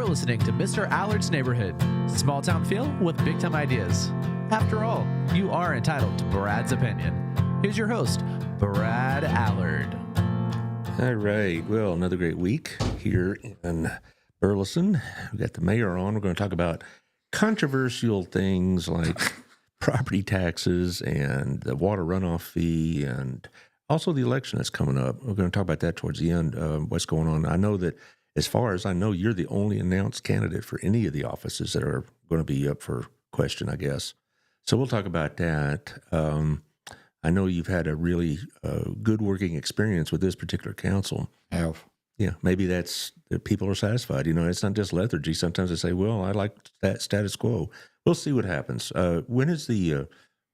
listening to Mr. Allard's Neighborhood. Small town feel with big time ideas. After all, you are entitled to Brad's opinion. Here's your host, Brad Allard. All right. Well, another great week here in Burleson. We got the mayor on. We're going to talk about controversial things like property taxes and the water runoff fee and also the election that's coming up. We're going to talk about that towards the end, what's going on. I know that as far as I know, you're the only announced candidate for any of the offices that are going to be up for question, I guess. So we'll talk about that. I know you've had a really good working experience with this particular council. Have. Yeah, maybe that's that people are satisfied. You know, it's not just lethargy. Sometimes they say, well, I like that status quo. We'll see what happens. When is the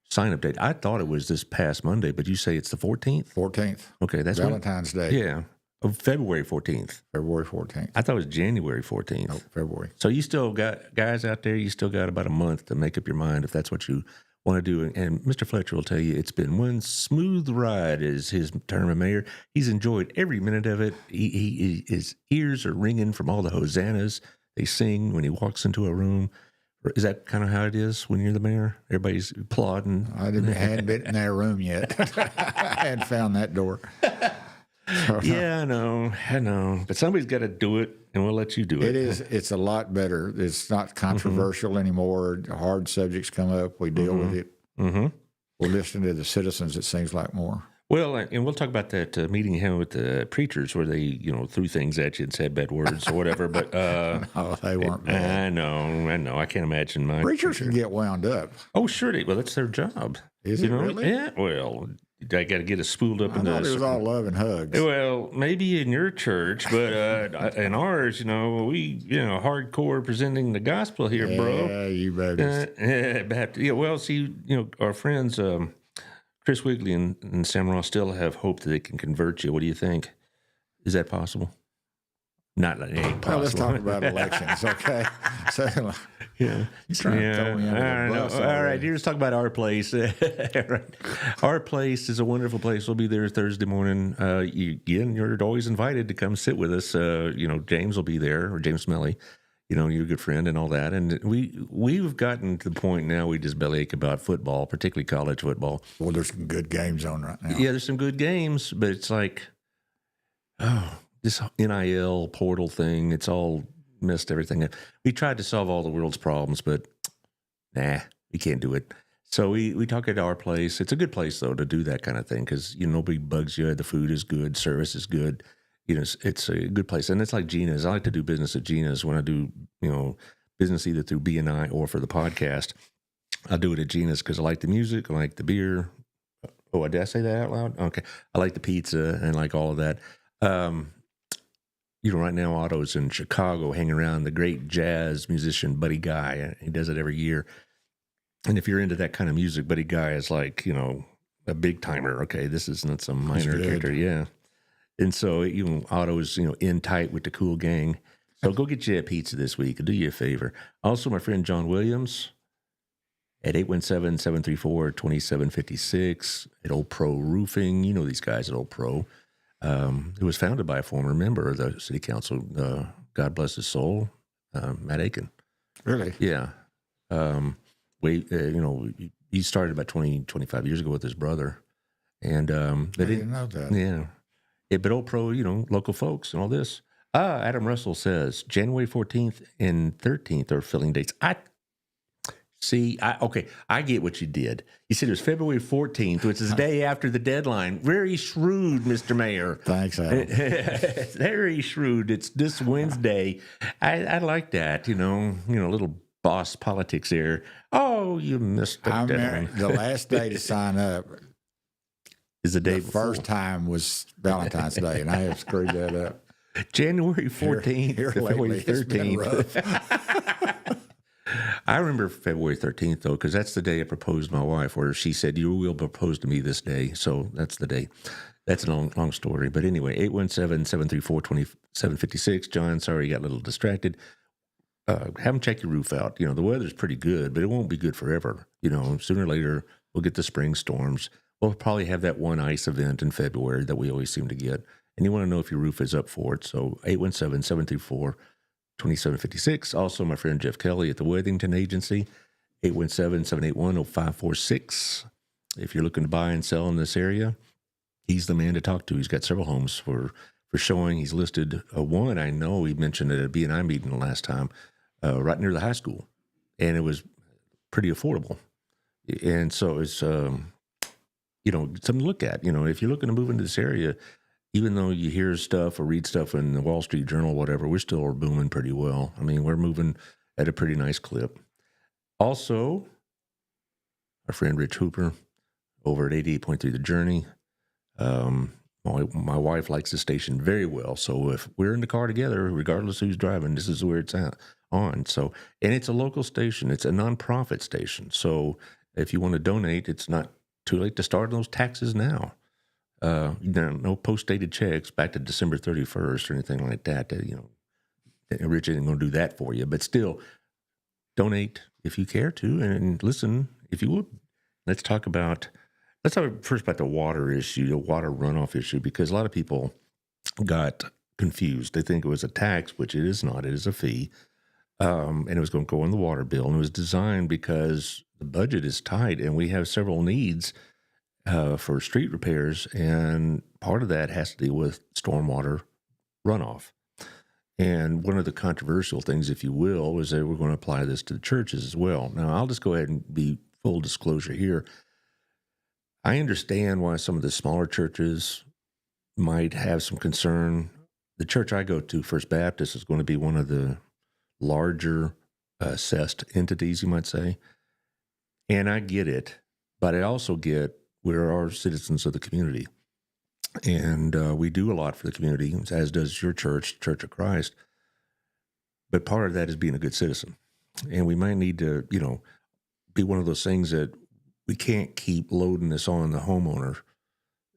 sign-up date? I thought it was this past Monday, but you say it's the 14th? 14th. Okay, that's Valentine's Day. Yeah, February 14th. February 14th. I thought it was January 14th. No, February. So you still got, guys out there, you still got about a month to make up your mind if that's what you want to do. And Mr. Fletcher will tell you it's been one smooth ride as his term of mayor. He's enjoyed every minute of it. His ears are ringing from all the hosannas they sing when he walks into a room. Is that kind of how it is when you're the mayor? Everybody's applauding. I hadn't been in that room yet. I hadn't found that door. Yeah, I know. But somebody's got to do it, and we'll let you do it. It's a lot better. It's not controversial anymore. Hard subjects come up. We deal with it. Mm-hmm. We're listening to the citizens, it seems like, more. Well, and we'll talk about that meeting you had with the preachers where they, threw things at you and said bad words or whatever. But no, they weren't bad. I know. I can't imagine mine. Preachers can get wound up. Oh, sure. Well, that's their job. Is it really? Yeah. Well, I got to get us spooled up in I thought it was all love and hugs. Well, maybe in your church, but in ours, we, hardcore presenting the gospel here, bro. Yeah, you Baptist. Yeah. Well, see, our friends, Chris Wigley and Sam Ross still have hope that they can convert you. What do you think? Is that possible? Not it ain't possible. Well, let's talk about elections, okay? So, yeah. You're trying to throw me under the bus. All right, here's talk about our place. Right. Our place is a wonderful place. We'll be there Thursday morning. You're always invited to come sit with us. James will be there, or James Smelly. You're a good friend and all that. And we've gotten to the point now we just bellyache about football, particularly college football. Well, there's some good games on right now. Yeah, there's some good games, but it's like, this NIL portal thing, it's all messed everything up. We tried to solve all the world's problems, but we can't do it. So we talk at our place. It's a good place, though, to do that kind of thing because, nobody bugs you. The food is good. Service is good. It's a good place. And it's like Gina's. I like to do business at Gina's when I do, business either through BNI or for the podcast. I'll do it at Gina's because I like the music. I like the beer. Oh, did I say that out loud? Okay. I like the pizza and like all of that. Right now Otto's in Chicago hanging around the great jazz musician Buddy Guy. He does it every year. And if you're into that kind of music, Buddy Guy is like, a big timer. Okay, this is not some minor character. Yeah. And so, Otto's, in tight with the cool gang. So go get you a pizza this week. I'll do you a favor. Also, my friend John Williams at 817-734-2756 at Old Pro Roofing. You know these guys at Old Pro. It was founded by a former member of the city council. God bless his soul, Matt Aiken. Really? Yeah. He started about 25 years ago with his brother. And I didn't know that. Yeah. But Old Pro, local folks and all this. Adam Russell says January 14th and 13th are filling dates. I get what you did. You said it was February 14th, which is the day after the deadline. Very shrewd, Mr. Mayor. Thanks, Adam. Very shrewd. It's this Wednesday. I like that, little boss politics there. Oh, you missed the deadline. The last day to sign up is the day before. First time was Valentine's Day, and I have screwed that up. January 14th to February 13th. I remember February 13th, though, because that's the day I proposed to my wife, where she said, you will propose to me this day. So that's the day. That's a long story. But anyway, 817-734-2756. John, sorry you got a little distracted. Have them check your roof out. The weather's pretty good, but it won't be good forever. Sooner or later, we'll get the spring storms. We'll probably have that one ice event in February that we always seem to get. And you want to know if your roof is up for it. So 817-734 2756. Also, my friend Jeff Kelly at the Withington Agency, 817-781-0546. If you're looking to buy and sell in this area, he's the man to talk to. He's got several homes for showing. He's listed one, I know he mentioned at a B&I meeting the last time, right near the high school. And it was pretty affordable. And so it's, something to look at. If you're looking to move into this area, even though you hear stuff or read stuff in the Wall Street Journal, whatever, we still are booming pretty well. I mean, we're moving at a pretty nice clip. Also, our friend Rich Hooper over at 88.3 The Journey. My wife likes the station very well. So if we're in the car together, regardless who's driving, this is where it's on. So, and it's a local station. It's a nonprofit station. So if you want to donate, it's not too late to start those taxes now. No post-dated checks back to December 31st or anything like that. Rich isn't going to do that for you, but still donate if you care to. And listen, if you would, let's talk first about the water issue, the water runoff issue, because a lot of people got confused. They think it was a tax, which it is not. It is a fee. And it was going to go in the water bill. And it was designed because the budget is tight and we have several needs for street repairs. And part of that has to do with stormwater runoff. And one of the controversial things, if you will, was that we're going to apply this to the churches as well. Now, I'll just go ahead and be full disclosure here. I understand why some of the smaller churches might have some concern. The church I go to, First Baptist, is going to be one of the larger assessed entities, you might say. And I get it, but I also get we are citizens of the community. And we do a lot for the community, as does your church, Church of Christ. But part of that is being a good citizen. And we might need to, be one of those things that we can't keep loading this on the homeowner.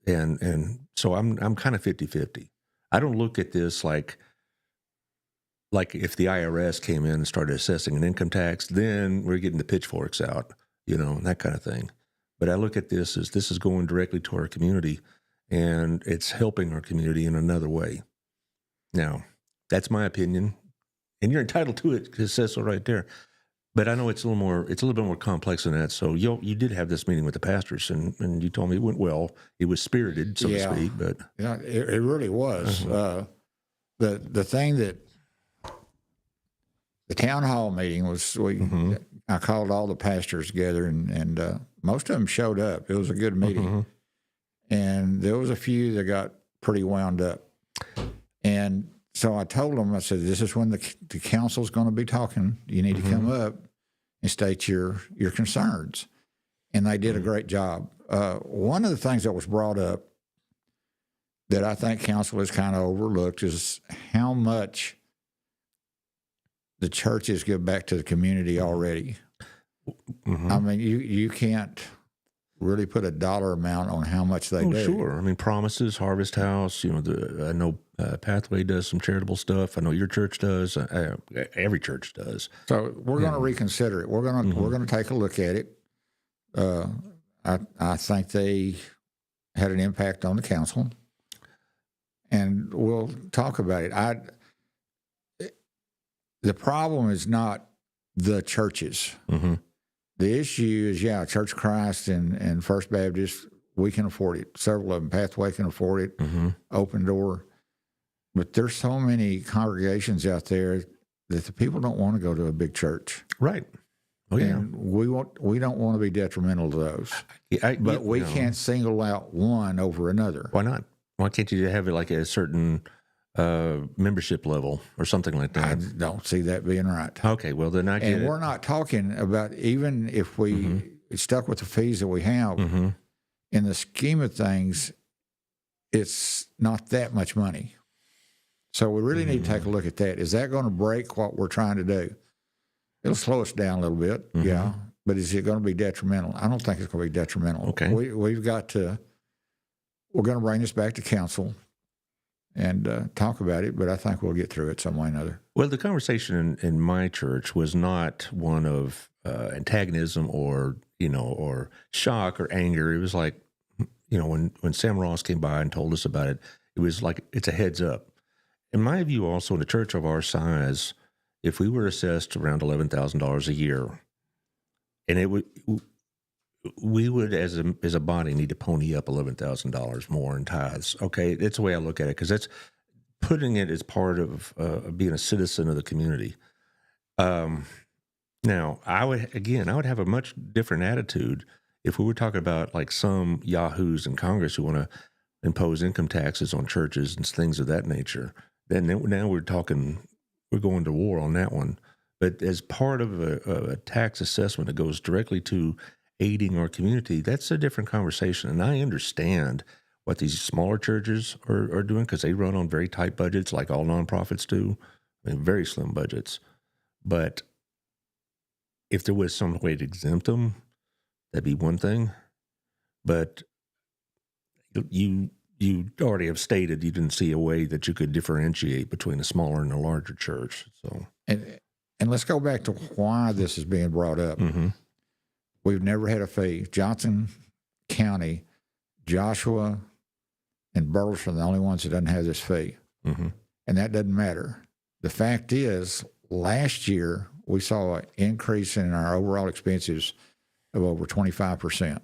And so I'm kind of 50-50. I don't look at this like if the IRS came in and started assessing an income tax, then we're getting the pitchforks out, that kind of thing. But I look at this as this is going directly to our community, and it's helping our community in another way. Now, that's my opinion, and you're entitled to it because it says so right there. But I know it's a little bit more complex than that. So you did have this meeting with the pastors, and you told me it went well. It was spirited, so to speak. But it really was. Uh-huh. The thing that the town hall meeting was, I called all the pastors together, and most of them showed up. It was a good meeting, and there was a few that got pretty wound up. And so I told them, I said, this is when the council's going to be talking. You need to come up and state your concerns. And they did a great job. One of the things that was brought up that I think council has kind of overlooked is how much the churches give back to the community already. I mean, you can't really put a dollar amount on how much they do. Sure. I mean, Promises, Harvest House, I know Pathway does some charitable stuff. I know your church does. Every church does. So we're going to reconsider it. We're going to take a look at it. I think they had an impact on the council, and we'll talk about it. The problem is not the churches. The issue is, Church of Christ and First Baptist, we can afford it. Several of them, Pathway can afford it, Open Door. But there's so many congregations out there that the people don't want to go to a big church. Right. Oh, yeah. And we don't want to be detrimental to those. But we can't single out one over another. Why not? Why can't you have it like a certain membership level or something like that? I don't see that being right. Okay, well, then I get it. And we're not talking about, even if we stuck with the fees that we have, in the scheme of things, it's not that much money. So we really need to take a look at that. Is that going to break what we're trying to do? It'll slow us down a little bit, but is it going to be detrimental? I don't think it's going to be detrimental. Okay. We're going to bring this back to council and talk about it, but I think we'll get through it some way or another. Well, the conversation in my church was not one of antagonism or shock or anger. It was like, when Sam Ross came by and told us about it, it was like, it's a heads up. In my view, also in a church of our size, if we were assessed around $11,000 a year, and we would as a body need to pony up $11,000 more in tithes. Okay, that's the way I look at it, because that's putting it as part of being a citizen of the community. Now, I would have a much different attitude if we were talking about like some yahoos in Congress who want to impose income taxes on churches and things of that nature. Then now we're going to war on that one. But as part of a tax assessment that goes directly to aiding our community, that's a different conversation. And I understand what these smaller churches are doing, because they run on very tight budgets like all nonprofits do. I mean, very slim budgets. But if there was some way to exempt them, that'd be one thing. But you already have stated you didn't see a way that you could differentiate between a smaller and a larger church. So and let's go back to why this is being brought up. Mm-hmm. We've never had a fee. Johnson County, Joshua, and Burleson are the only ones that doesn't have this fee. Mm-hmm. And that doesn't matter. The fact is, last year we saw an increase in our overall expenses of over 25%.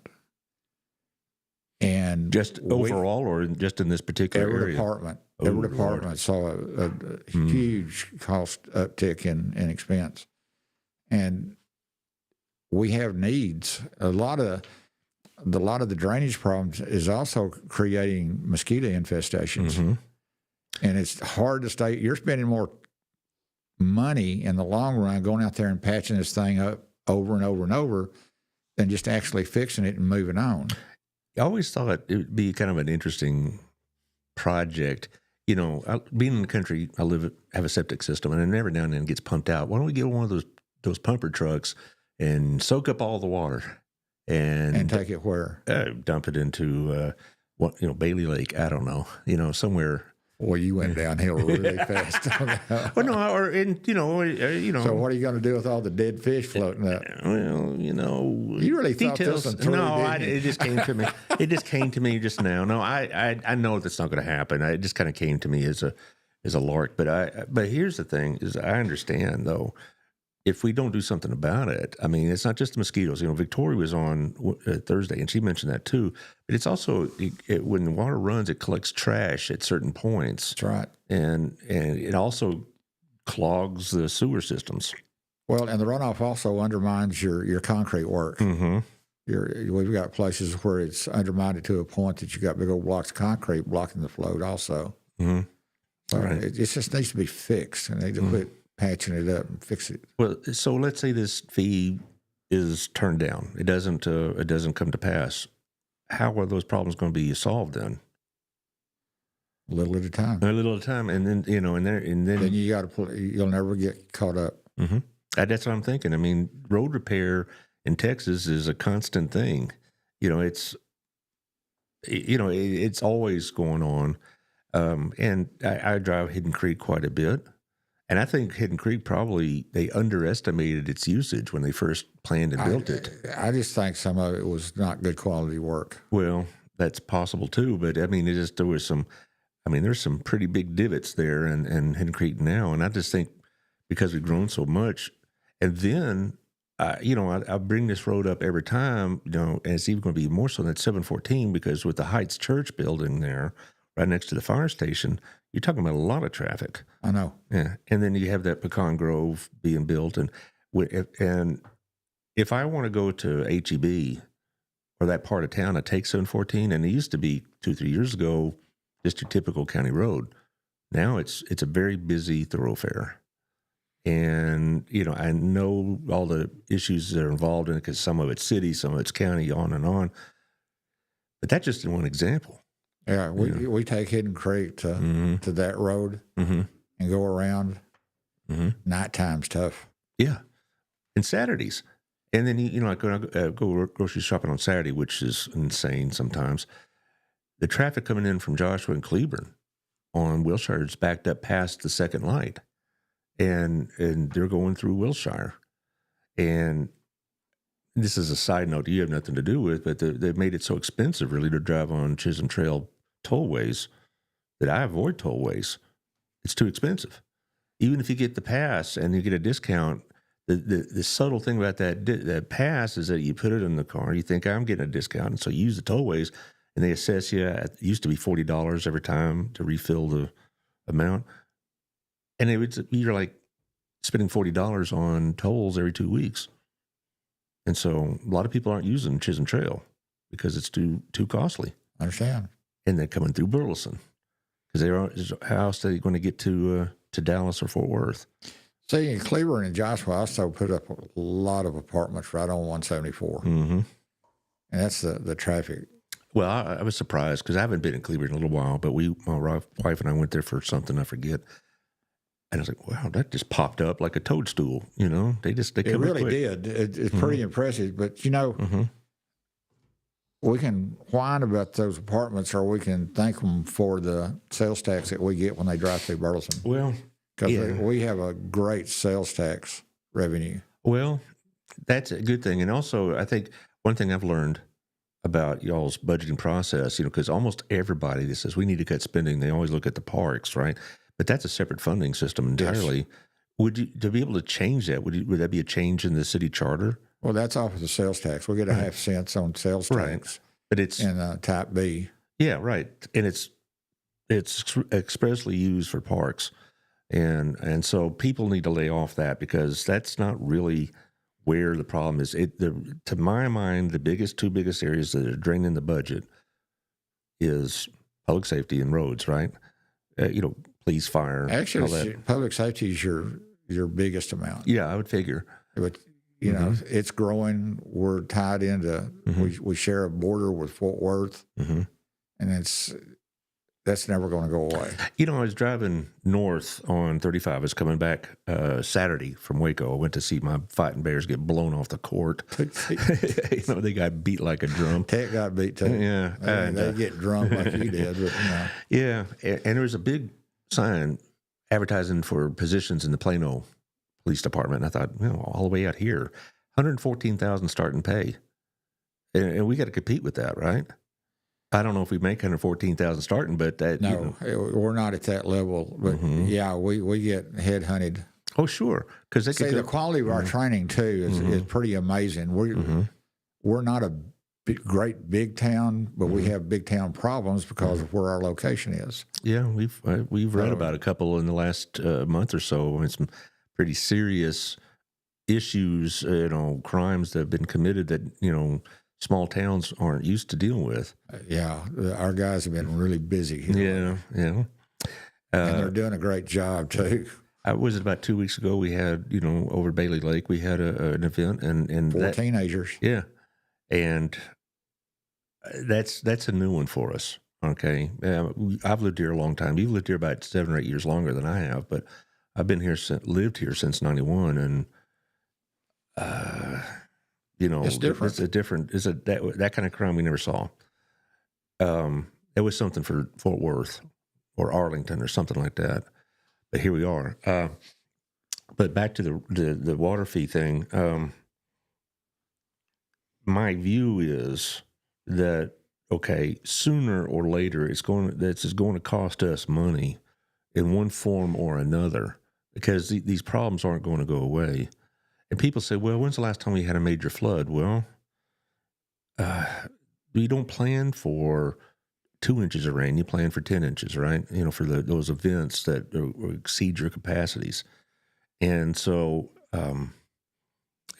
And just overall, or just in this particular every area? Every department saw a huge cost uptick in expense. And we have needs. A lot of the drainage problems is also creating mosquito infestations. Mm-hmm. And it's hard to stay. You're spending more money in the long run going out there and patching this thing up over and over and over than just actually fixing it and moving on. I always thought it would be kind of an interesting project. You know, being in the country, have a septic system, and every now and then it gets pumped out. Why don't we get one of those pumper trucks and soak up all the water and take it where? Dump it into Bailey Lake. I don't know. Somewhere. Well, you went downhill really fast on that. Well, no, So what are you going to do with all the dead fish floating up? Well, you really thought this one through, didn't you? It just came to me. It just came to me just now. No, I know that's not going to happen. It just kind of came to me as a lark. But here's the thing: is I understand though, if we don't do something about it, I mean, it's not just the mosquitoes. Victoria was on Thursday, and she mentioned that too. But it's also when the water runs, it collects trash at certain points. That's right, and it also clogs the sewer systems. Well, and the runoff also undermines your concrete work. Mm-hmm. We've got places where it's undermined to a point that you got big old blocks of concrete blocking the float. Also, mm-hmm. So right. It just needs to be fixed, and they need to quit patching it up and fix it. Well, so let's say this fee is turned down. It doesn't come to pass. How are those problems going to be solved then? A little at a time. A little at a time, and then then you got to. You'll never get caught up. Mm-hmm. That's what I'm thinking. I mean, road repair in Texas is a constant thing. It's always going on. And I drive Hidden Creek quite a bit. And I think Hidden Creek they underestimated its usage when they first planned and built it. I just think some of it was not good quality work. Well, that's possible too. But I mean, there's some pretty big divots there in Hidden Creek now. And I just think because we've grown so much, and then, I bring this road up every time, and it's even going to be more so than 714, because with the Heights Church building there, right next to the fire station, you're talking about a lot of traffic. I know. Yeah, and then you have that Pecan Grove being built, and if I want to go to HEB or that part of town, I take 714, and it used to be 2-3 years ago just your typical county road. Now it's a very busy thoroughfare, and I know all the issues that are involved in it, because some of it's city, some of it's county, on and on. But that's just one example. Yeah, we take Hidden Creek to that road and go around. Mm-hmm. Nighttime's tough. Yeah, and Saturdays, and then I go grocery shopping on Saturday, which is insane sometimes. The traffic coming in from Joshua and Cleburne on Wilshire is backed up past the second light, and they're going through Wilshire, and this is a side note you have nothing to do with, but they've made it so expensive really to drive on Chisholm Trail tollways that I avoid tollways. It's too expensive. even if you get the pass and you get a discount, the subtle thing about that pass is that you put it in the car, you think I'm getting a discount, and so you use the tollways, and they assess you. It used to be $40 every time to refill the amount, and you're like spending $40 on tolls every 2 weeks, and so a lot of people aren't using Chisholm Trail because it's too costly. I understand. And they're coming through Burleson because how else are they going to get to Dallas or Fort Worth? See, in Cleveland and Joshua, I also put up a lot of apartments right on 174. Mm-hmm. And that's the traffic. Well, I was surprised because I haven't been in Cleveland in a little while, but my wife and I went there for something, I forget. And I was like, wow, that just popped up like a toadstool, They come It really quick. did. It's pretty impressive. But, we can whine about those apartments, or we can thank them for the sales tax that we get when they drive through Burleson. Well, Because we have a great sales tax revenue. Well, that's a good thing. And also, I think one thing I've learned about y'all's budgeting process, because almost everybody that says we need to cut spending, they always look at the parks, right? But that's a separate funding system entirely. Yes. Would you, to be able to change that, would that be a change in the city charter? Well, that's off of the sales tax. We get a half cents on sales tax. Right. But it's in Type B. Yeah, right. And it's expressly used for parks. And so people need to lay off that because that's not really where the problem is. To my mind, the two biggest areas that are draining the budget is public safety and roads, right? Police, fire. Actually, public safety is your biggest amount. Yeah, I would figure. But it's growing. We're tied into. We share a border with Fort Worth, and that's never going to go away. I was driving north on 35. I was coming back Saturday from Waco. I went to see my Fighting Bears get blown off the court. They got beat like a drum. Tech got beat too. Yeah. They get drunk like you did. But, Yeah. And there was a big sign advertising for positions in the Plano Police Department. And I thought, all the way out here, $114,000 starting pay. And we got to compete with that, right? I don't know if we make $114,000 starting, but that we're not at that level. But yeah, we get headhunted. Oh, sure, because the quality of our training too is pretty amazing. We're not a great big town, but we have big town problems because of where our location is. Yeah, we've read about a couple in the last month or so. It's some pretty serious issues, crimes that have been committed that small towns aren't used to dealing with. Our guys have been really busy here. Yeah. And they're doing a great job, too. Was it about 2 weeks ago we had, over Bailey Lake, we had an event. and 4 teenagers. Yeah. And that's a new one for us, okay? I've lived here a long time. You've lived here about 7 or 8 years longer than I have, but I've been here, lived here since 91, and it's different. It's a different. That kind of crime we never saw. It was something for Fort Worth or Arlington or something like that. But here we are. But back to the water fee thing. My view is that sooner or later this is going to cost us money in one form or another because these problems aren't going to go away. And people say, well, when's the last time we had a major flood? Well, we don't plan for 2 inches of rain. You plan for 10 inches, right? For those events that exceed your capacities. And so, and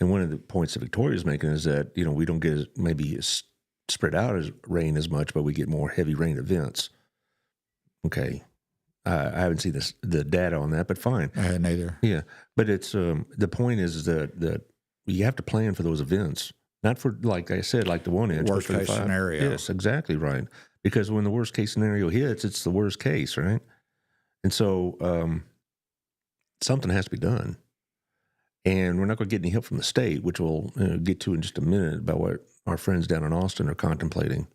one of the points that Victoria's making is that, we don't get maybe spread out as rain as much, but we get more heavy rain events. Okay. I haven't seen the data on that, but fine. I hadn't either. Yeah, but it's the point is that you have to plan for those events, not for, like I said, like the 1 inch. Worst case scenario. Yes, exactly right. Because when the worst case scenario hits, it's the worst case, right? And so something has to be done. And we're not going to get any help from the state, which we'll get to in just a minute about what our friends down in Austin are contemplating.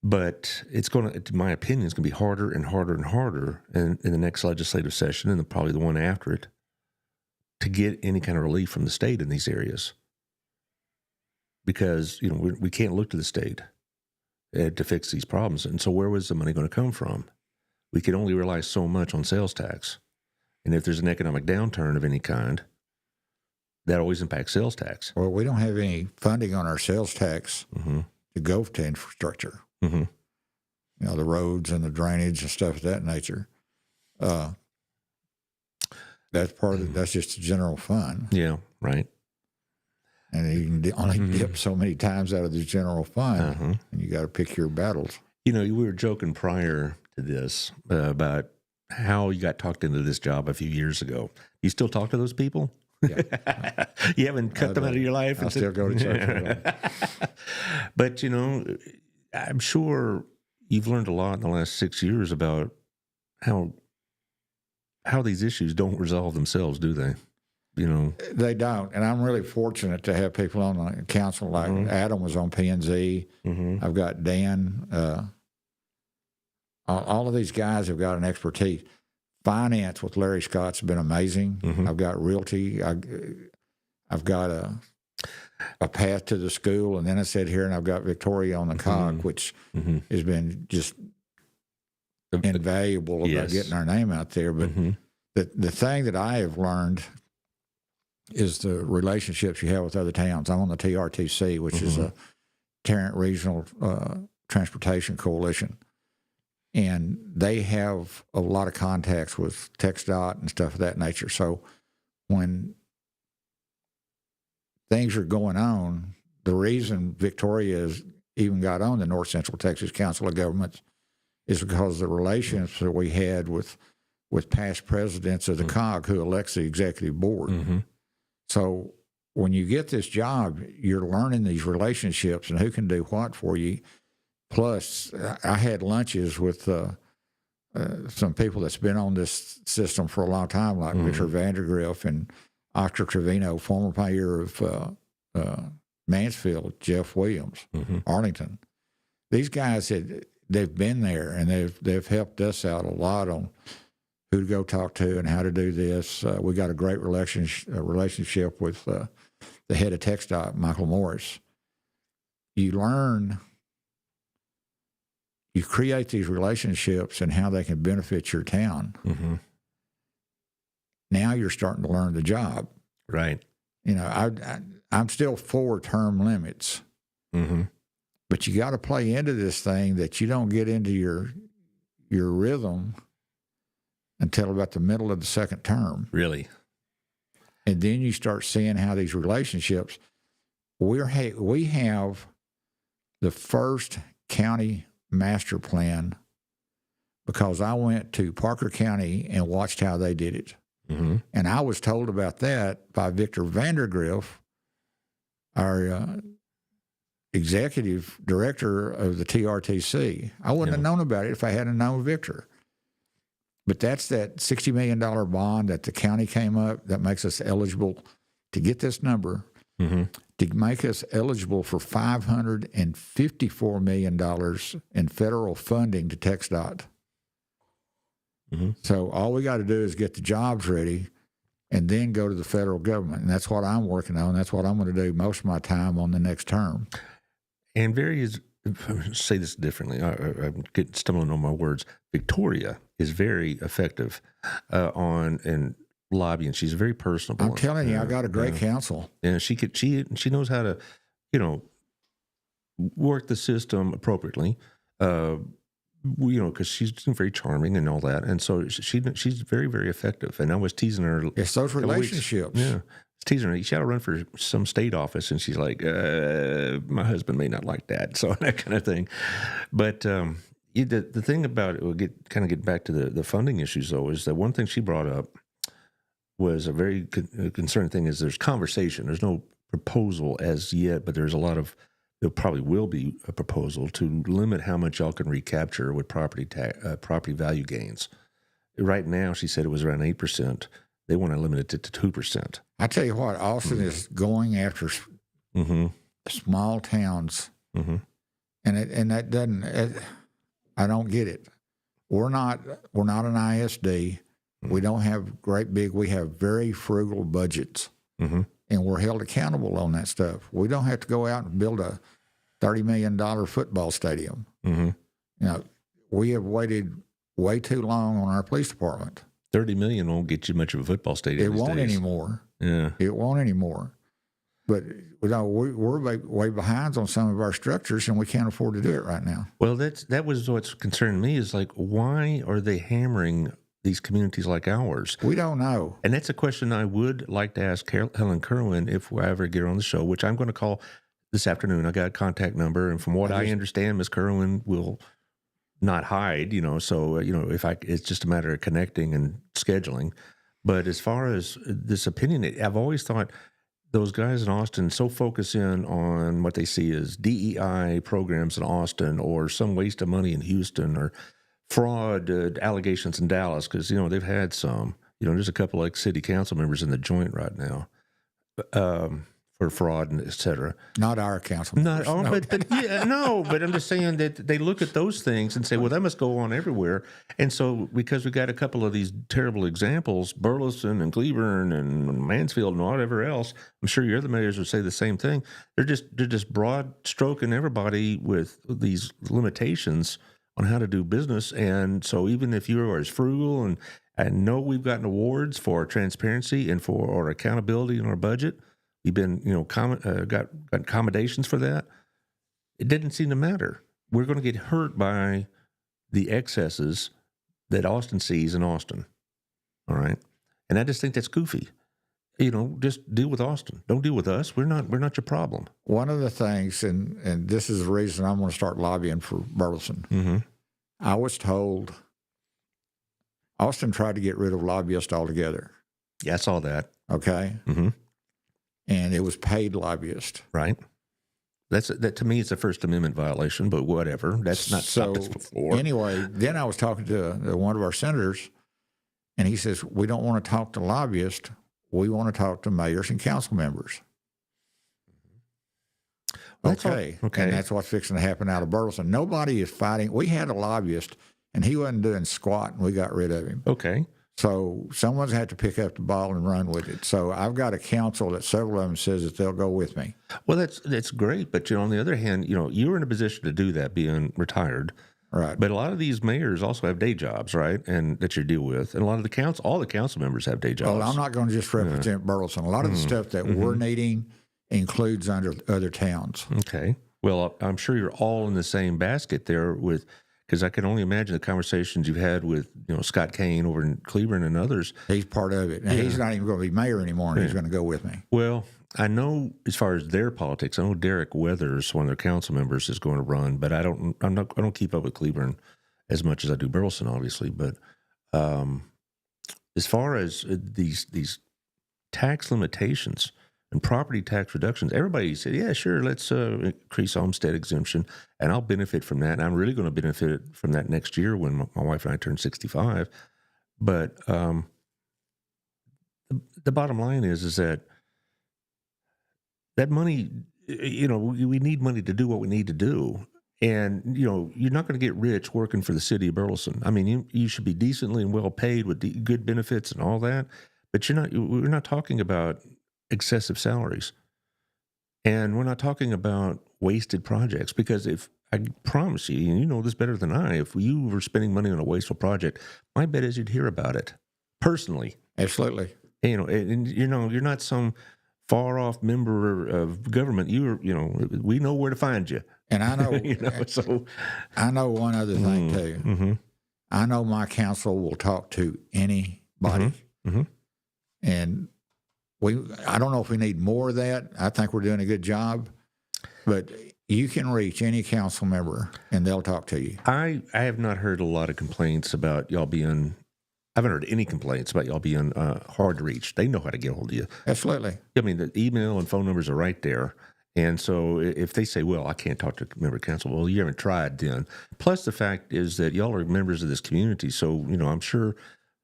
But it's going to, in my opinion, it's going to be harder and harder and harder in the next legislative session and probably the one after it to get any kind of relief from the state in these areas. Because, we can't look to the state to fix these problems. And so where was the money going to come from? We could only rely so much on sales tax. And if there's an economic downturn of any kind, that always impacts sales tax. Well, we don't have any funding on our sales tax to go to infrastructure. Mm-hmm. You know, the roads and the drainage and stuff of that nature. That's part of it. That's just the general fund. Yeah, right. And you can only dip so many times out of the general fund, and you got to pick your battles. You know, we were joking prior to this about how you got talked into this job a few years ago. You still talk to those people? Yeah. You haven't cut them out of your life? I still go to church. But, you know, I'm sure you've learned a lot in the last 6 years about how these issues don't resolve themselves, do they? You know, they don't. And I'm really fortunate to have people on the council like Adam was on P&Z. I've got Dan. All of these guys have got an expertise. Finance with Larry Scott's been amazing. I've got realty. I've got a path to the school, and then I sit here and I've got Victoria on the COG, which has been just invaluable about getting our name out there. But the thing that I have learned is the relationships you have with other towns. I'm on the TRTC, which is a Tarrant Regional Transportation Coalition. And they have a lot of contacts with TxDOT and stuff of that nature. So when things are going on, the reason Victoria has even got on the North Central Texas Council of Governments is because of the relations that we had with past presidents of the COG who elects the executive board. So when you get this job, you're learning these relationships and who can do what for you. Plus, I had lunches with some people that's been on this system for a long time, like Richard Vandergriff and Oscar Trevino, former mayor of Mansfield, Jeff Williams, Arlington. These guys they've been there and they've helped us out a lot on who to go talk to and how to do this. We got a great relationship with the head of TxDOT, Michael Morris. You create these relationships and how they can benefit your town. Now you're starting to learn the job. Right. You know, I'm still for term limits, but you got to play into this thing that you don't get into your rhythm until about the middle of the second term. Really? And then you start seeing how these relationships, we have the first county master plan because I went to Parker County and watched how they did it. And I was told about that by Victor Vandergriff, our executive director of the TRTC. I wouldn't have known about it if I hadn't known Victor. But that's that $60 million bond that the county came up that makes us eligible to get this number, to make us eligible for $554 million in federal funding to TxDOT. So all we got to do is get the jobs ready and then go to the federal government. And that's what I'm working on. That's what I'm going to do most of my time on the next term. And say this differently. I'm stumbling on my words. Victoria is very effective on lobbying. She's very personable. I'm telling you, I got a great counsel. And she knows how to, work the system appropriately. Because she's very charming and all that, and so she's very, very effective. And I was teasing her. It's those relationships. Yeah, I was teasing her. She had to run for some state office, and she's like, "My husband may not like that," so that kind of thing. But the thing about it, we'll get back to the funding issues though, is that one thing she brought up was a very concerning thing. Is there's conversation. There's no proposal as yet, but there's a lot of. There probably will be a proposal to limit how much y'all can recapture with property value gains. Right now, she said it was around 8%. They want to limit it to 2%. I tell you what, Austin is going after small towns, and that doesn't. I don't get it. We're not an ISD. We don't have we have very frugal budgets. And we're held accountable on that stuff. We don't have to go out and build a $30 million football stadium. We have waited way too long on our police department. $30 million won't get you much of a football stadium. It these won't days. anymore. Yeah. It won't anymore. But we're way behind on some of our structures, and we can't afford to do it right now. Well, that was what's concerned me is like, why are they hammering these communities like ours? We don't know. And that's a question I would like to ask Helen Kerwin if I ever get her on the show, which I'm going to call this afternoon. I got a contact number, and from what I understand, Ms. Kerwin will not hide, so, it's just a matter of connecting and scheduling. But as far as this opinion, I've always thought those guys in Austin so focus in on what they see as DEI programs in Austin or some waste of money in Houston or fraud allegations in Dallas, because, they've had some. There's a couple like city council members in the joint right now for fraud and et cetera. Not our council members. But I'm just saying that they look at those things and say, well, that must go on everywhere. And so because we got a couple of these terrible examples, Burleson and Cleburne and Mansfield and whatever else, I'm sure your other mayors would say the same thing. They're just broad stroking everybody with these limitations on how to do business. And so even if you are as frugal and know we've gotten awards for transparency and for our accountability in our budget, we've been, got accommodations for that. It didn't seem to matter. We're going to get hurt by the excesses that Austin sees in Austin. All right. And I just think that's goofy. Just deal with Austin. Don't deal with us. We're not your problem. One of the things, and this is the reason I'm going to start lobbying for Burleson. Mm-hmm. I was told Austin tried to get rid of lobbyists altogether. Yeah, I saw that. Okay. Mm-hmm. And it was paid lobbyists. Right. That to me is a First Amendment violation, but whatever. That's not stopped us before. Anyway, then I was talking to one of our senators, and he says, we don't want to talk to lobbyists. We want to talk to mayors and council members. Okay. And that's what's fixing to happen out of Burleson. Nobody is fighting. We had a lobbyist, and he wasn't doing squat, and we got rid of him. Okay. So someone's had to pick up the ball and run with it. So I've got a council that several of them says that they'll go with me. Well, that's great. But, on the other hand, you're in a position to do that being retired. Right. But a lot of these mayors also have day jobs, right? And that you deal with. And a lot of all the council members have day jobs. Well, I'm not going to just represent Burleson. A lot of the stuff that we're needing includes under other towns. Okay. Well, I'm sure you're all in the same basket there because I can only imagine the conversations you've had with, Scott Kane over in Cleburne and others. He's part of it. And he's not even going to be mayor anymore, and he's going to go with me. Well, I know as far as their politics, I know Derek Weathers, one of their council members, is going to run, but I don't keep up with Cleburne as much as I do Burleson, obviously. But as far as these tax limitations and property tax reductions, everybody said, yeah, sure, let's increase homestead exemption, and I'll benefit from that. And I'm really going to benefit from that next year when my wife and I turn 65. But the bottom line is that money, we need money to do what we need to do. And, you're not going to get rich working for the city of Burleson. I mean, you should be decently and well paid with good benefits and all that. But we're not talking about excessive salaries. And we're not talking about wasted projects, because if I promise you, and you know this better than I, if you were spending money on a wasteful project, my bet is you'd hear about it personally. Absolutely. And you're not some far off member of government. We know where to find you. And I know, so I know one other thing too. Mm-hmm. I know my council will talk to anybody. Mm-hmm. And I don't know if we need more of that. I think we're doing a good job, but you can reach any council member and they'll talk to you. I have not heard a lot of complaints about y'all being, I haven't heard any complaints about y'all being hard to reach. They know how to get a hold of you. Absolutely. I mean, the email and phone numbers are right there. And so if they say, well, I can't talk to a member of council, well, you haven't tried then. Plus the fact is that y'all are members of this community. So, I'm sure,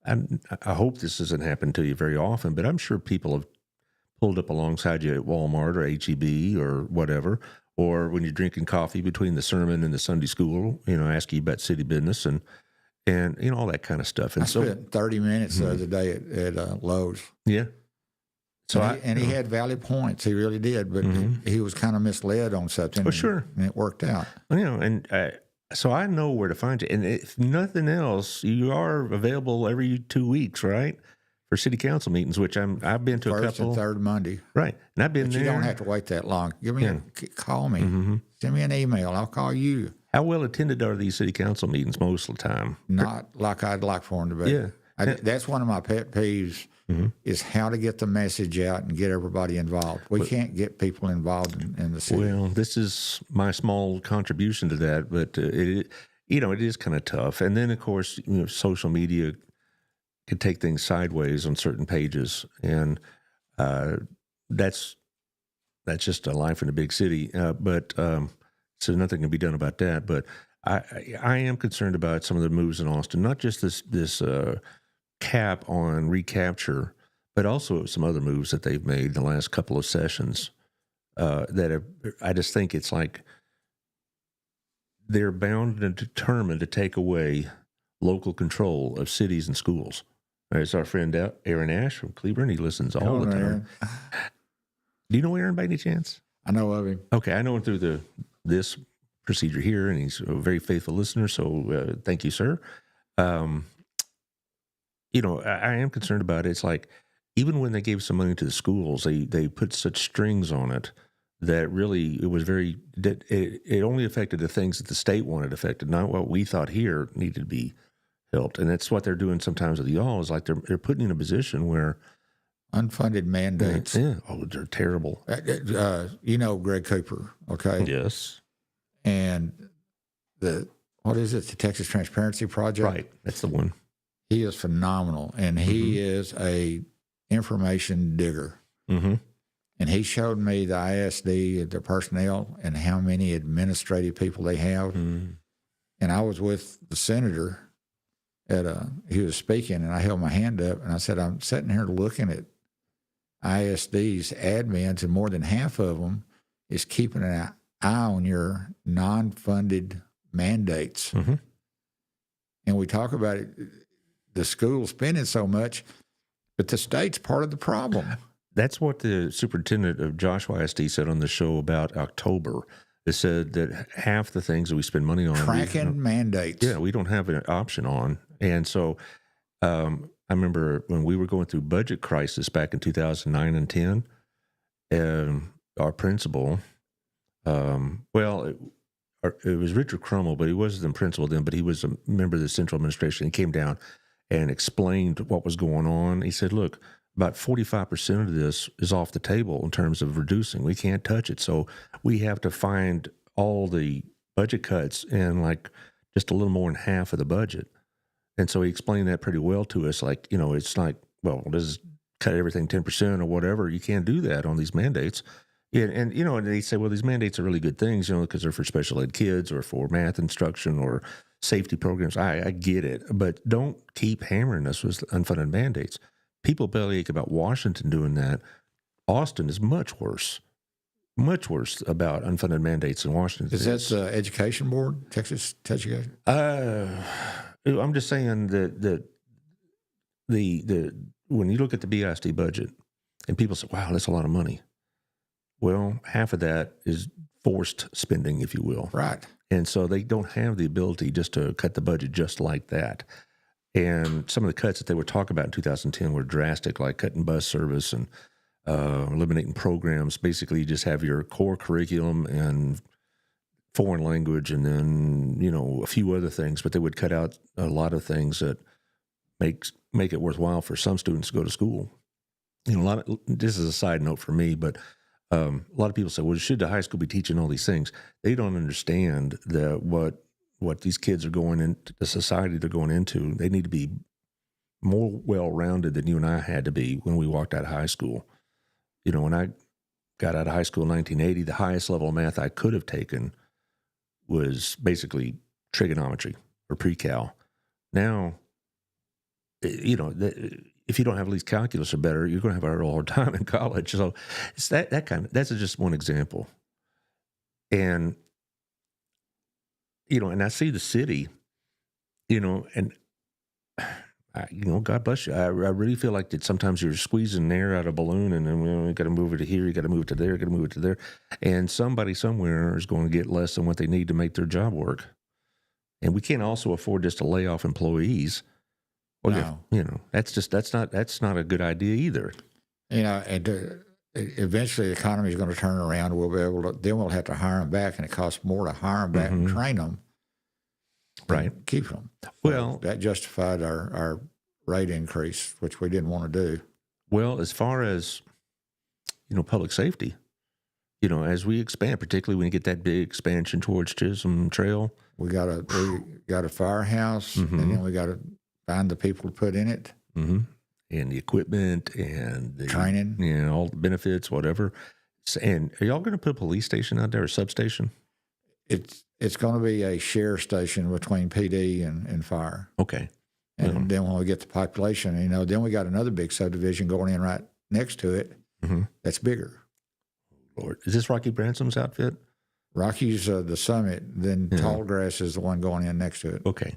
I hope this doesn't happen to you very often, but I'm sure people have pulled up alongside you at Walmart or HEB or whatever, or when you're drinking coffee between the sermon and the Sunday school, ask you about city business and all that kind of stuff. And I spent 30 minutes the other day at Lowe's. Yeah. So he had valid points. He really did, but he was kind of misled on something. Well, sure. And it worked out. And So I know where to find you. And if nothing else, you are available every 2 weeks, right? For city council meetings, which I've been to a First couple. and third Monday. Right. And I've been But there. you don't have to wait that long. Call me. Mm-hmm. Send me an email. I'll call you. How well attended are these city council meetings most of the time? Not like I'd like for them to be. Yeah. That's one of my pet peeves is how to get the message out and get everybody involved. We can't get people involved in the city. Well, this is my small contribution to that, but it is kind of tough. And then, of course, social media can take things sideways on certain pages, and that's just a life in a big city. But so nothing can be done about that. But I am concerned about some of the moves in Austin, not just this cap on recapture, but also some other moves that they've made in the last couple of sessions. I just think it's like they're bound and determined to take away local control of cities and schools. It's our friend Aaron Ash from Cleburne. He listens all the time. Aaron. Do you know Aaron by any chance? I know of him. Okay, I know him through this procedure here, and he's a very faithful listener. So thank you, sir. I am concerned about it. It's like even when they gave some money to the schools, they put such strings on it that really it only affected the things that the state wanted affected, not what we thought here needed to be helped. And that's what they're doing sometimes with y'all, is like they're putting you in a position where Unfunded mandates. They're terrible. Greg Cooper, okay? Yes. And what is it? The Texas Transparency Project? Right. That's the one. He is phenomenal, and he is a information digger. Mm-hmm. And he showed me the ISD, their personnel, and how many administrative people they have. Mm-hmm. And I was with the senator he was speaking, and I held my hand up, and I said, I'm sitting here looking at ISD's admins, and more than half of them is keeping an eye on your non-funded mandates. Mm-hmm. And we talk about it, the school spending so much, but the state's part of the problem. That's what the superintendent of Joshua ISD said on the show about October. They said that half the things that we spend money on, tracking mandates. Yeah, we don't have an option on. And so I remember when we were going through budget crisis back in 2009 and 10, our principal, it was Richard Crummell, but he wasn't the principal then, but he was a member of the central administration. He came down and explained what was going on. He said, look, about 45% of this is off the table in terms of reducing. We can't touch it. So we have to find all the budget cuts in like just a little more than half of the budget. And so he explained that pretty well to us. Like, it's like, well, let's cut everything 10% or whatever. You can't do that on these mandates. Yeah, and they say, well, these mandates are really good things, because they're for special ed kids or for math instruction or safety programs. I get it, but don't keep hammering us with unfunded mandates. People bellyache about Washington doing that. Austin is much worse about unfunded mandates than Washington. Is that the Education Board, Texas Education? I'm just saying that the when you look at the BISD budget and people say, wow, that's a lot of money. Well, half of that is forced spending, if you will. Right. And so they don't have the ability just to cut the budget just like that. And some of the cuts that they were talking about in 2010 were drastic, like cutting bus service and eliminating programs. Basically, you just have your core curriculum and foreign language and then, a few other things. But they would cut out a lot of things that make it worthwhile for some students to go to school. This is a side note for me, but a lot of people say, well, should the high school be teaching all these things? They don't understand that what these kids are going into, the society they're going into, they need to be more well-rounded than you and I had to be when we walked out of high school. When I got out of high school in 1980, the highest level of math I could have taken was basically trigonometry or pre-cal. Now, if you don't have at least calculus or better, you're going to have a real hard time in college. So it's that's just one example. And, and I see the city, and, God bless you. I really feel like that sometimes you're squeezing air out of a balloon and then you got to move it to here, you got to move it to there, you got to move it to there. And somebody somewhere is going to get less than what they need to make their job work. And we can't also afford just to lay off employees. Well, No. that's not a good idea either. And eventually the economy is going to turn around. We'll be able to. Then we'll have to hire them back, and it costs more to hire them back and train them, right? Keep them. Well, that justified our rate increase, which we didn't want to do. Well, as far as public safety, as we expand, particularly when you get that big expansion towards Chisholm Trail, we got a firehouse, and then we got to find the people to put in it, and the equipment and the training, all the benefits, whatever. And are y'all going to put a police station out there, or substation? It's going to be a share station between PD and fire. Okay. And then when we get the population, then we got another big subdivision going in right next to it. That's bigger. Lord, is this Rocky Bransom's outfit? Rocky's the Summit. Then Tallgrass is the one going in next to it. Okay.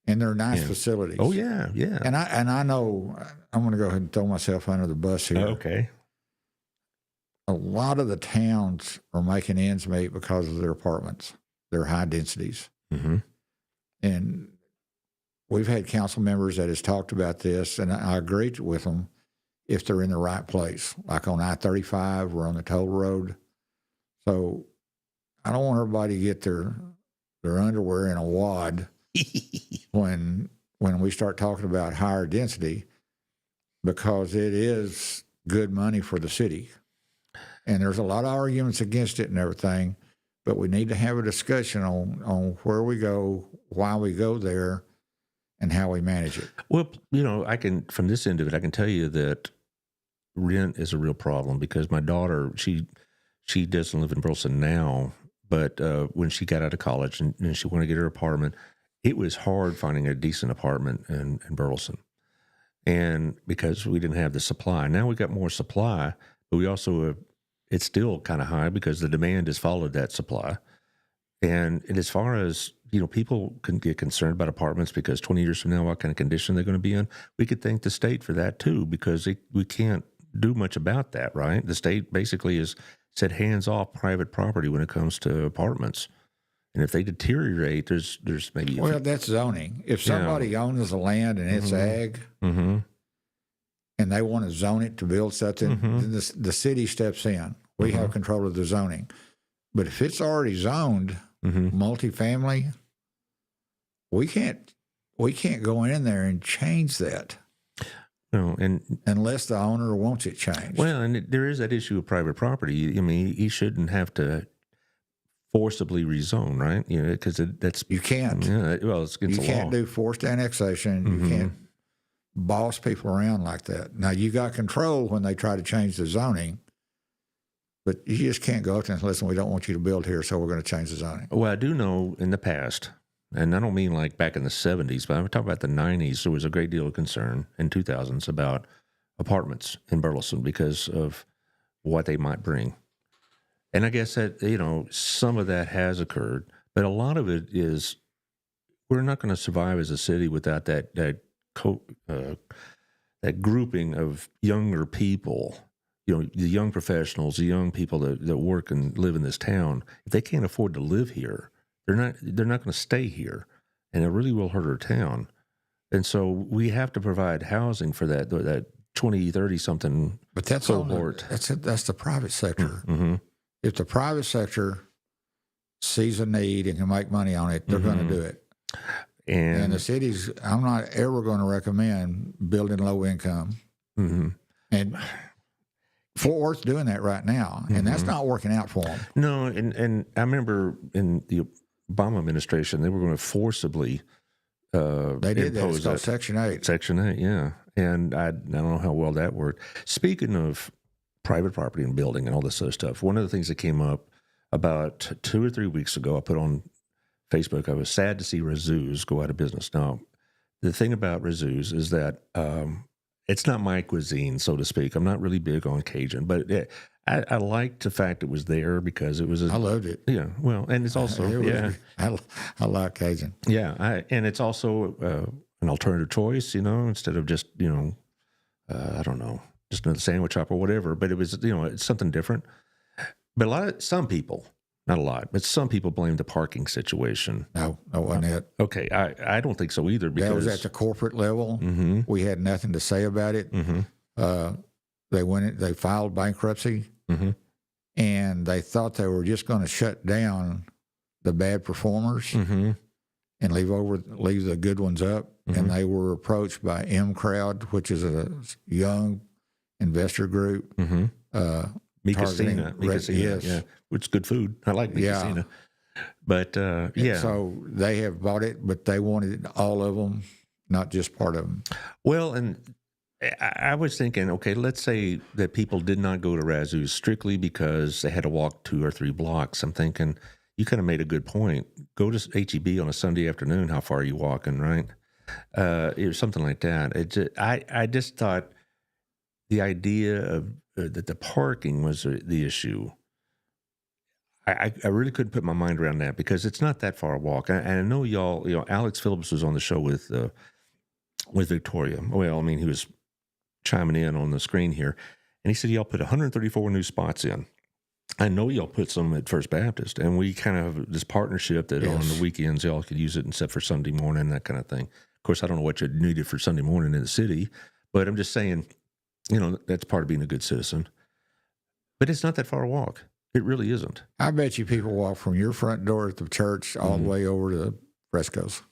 And they're nice facilities. Oh yeah, yeah. And I know I'm going to go ahead and throw myself under the bus here. Okay. A lot of the towns are making ends meet because of their apartments, their high densities. And we've had council members that has talked about this, and I agree with them if they're in the right place. Like on I-35, we're on the toll road. So I don't want everybody to get their underwear in a wad when we start talking about higher density, because it is good money for the city. And there's a lot of arguments against it and everything, but we need to have a discussion on where we go, why we go there, and how we manage it. Well, I can, from this end of it, I can tell you that rent is a real problem, because my daughter, she doesn't live in Burleson now, but when she got out of college and she wanted to get her apartment, it was hard finding a decent apartment in Burleson. And because we didn't have the supply. Now we got more supply, but we also it's still kind of high because the demand has followed that supply. And as far as, people can get concerned about apartments because 20 years from now, what kind of condition they're going to be in, we could thank the state for that too, because we can't do much about that, right? The state basically has said hands off private property when it comes to apartments. And if they deteriorate, there's maybe... Well, that's zoning. If somebody owns the land and it's ag, and they want to zone it to build something, then the city steps in. We have control of the zoning. But if it's already zoned, multifamily, we can't go in there and change that. No, and unless the owner wants it changed. Well, and there is that issue of private property. I mean, he shouldn't have to forcibly rezone, right? Because that's... You can't. Yeah, well, it's against the law. You can't do forced annexation. You can't boss people around like that. Now, you got control when they try to change the zoning, but you just can't go up there and listen, we don't want you to build here, so we're going to change the zoning. Well, I do know in the past, and I don't mean like back in the 70s, but I'm talking about the 90s, there was a great deal of concern in 2000s about apartments in Burleson because of what they might bring. And I guess that, some of that has occurred, but a lot of it is we're not going to survive as a city without that grouping of younger people, the young professionals, the young people that work and live in this town. If they can't afford to live here, they're not going to stay here, and it really will hurt our town. And so we have to provide housing for that 20, 30 something. But that's cohort. That's the private sector. If the private sector sees a need and can make money on it, they're going to do it. And the cities, I'm not ever going to recommend building low income. And Fort Worth's doing that right now, and that's not working out for them. No, and I remember in the Obama administration, they were going to forcibly they did that. It's called Section 8. Section 8, yeah. And I don't know how well that worked. Speaking of private property and building and all this other stuff, one of the things that came up about 2 or 3 weeks ago, I put on Facebook, I was sad to see Razzoos go out of business. Now, the thing about Razzoos is that it's not my cuisine, so to speak. I'm not really big on Cajun, but I liked the fact it was there because it was... I loved it. Yeah, well, and it's also... I like Cajun. Yeah, and it's also an alternative choice, instead of just, I don't know, just another sandwich shop or whatever. But it was, it's something different. But some people Not a lot, but some people blame the parking situation. No, that wasn't it. Okay, I don't think so either. Because That was at the corporate level. Mm-hmm. We had nothing to say about it. Mm-hmm. They filed bankruptcy, Mm-hmm. and they thought they were just going to shut down the bad performers Mm-hmm. and leave the good ones up. Mm-hmm. And they were approached by M Crowd, which is a young investor group. Mm-hmm. Targeting Mikasina, yes. yeah, which is good food. I like Mikasina. Yeah. But yeah. So they have bought it, but they wanted all of them, not just part of them. Well, and I was thinking, okay, let's say that people did not go to Razzo's strictly because they had to walk 2 or 3 blocks. I'm thinking you kind of made a good point. Go to HEB on a Sunday afternoon. How far are you walking, right? It was something like that. I just thought the idea of that the parking was the issue. I really couldn't put my mind around that because it's not that far a walk. And I know y'all, Alex Phillips was on the show with Victoria. Well, I mean, he was chiming in on the screen here, and he said y'all put 134 new spots in. I know y'all put some at First Baptist, and we kind of have this partnership that on the weekends y'all could use it except for Sunday morning, that kind of thing. Of course, I don't know what you needed for Sunday morning in the city, but I'm just saying, that's part of being a good citizen. But it's not that far a walk. It really isn't. I bet you people walk from your front door at the church all the way over to Fresco's.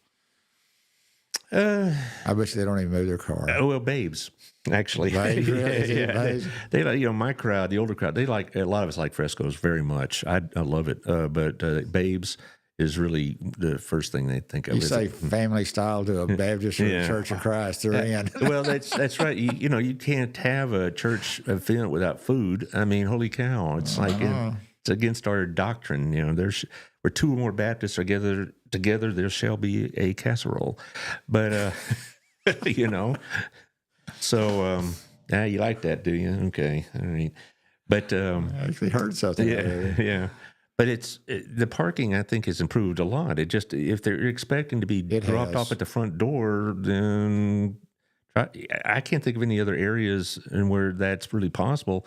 I bet you they don't even move their car. Well, babes, actually. Babes, really? Yeah. Babes? They like, my crowd, the older crowd, they like, a lot of us like Fresco's very much. I love it. But babes is really the first thing they think of. You say family style to a Baptist or a Church of Christ, they're in. Well, that's right. You can't have a church event without food. I mean, holy cow! It's like it's against our doctrine. Where 2 or more Baptists are together, there shall be a casserole. But so you like that, do you? Okay, all right. But I actually heard something. Yeah. But the parking, I think, has improved a lot. It just, if they're expecting to be dropped off at the front door, then I can't think of any other areas and where that's really possible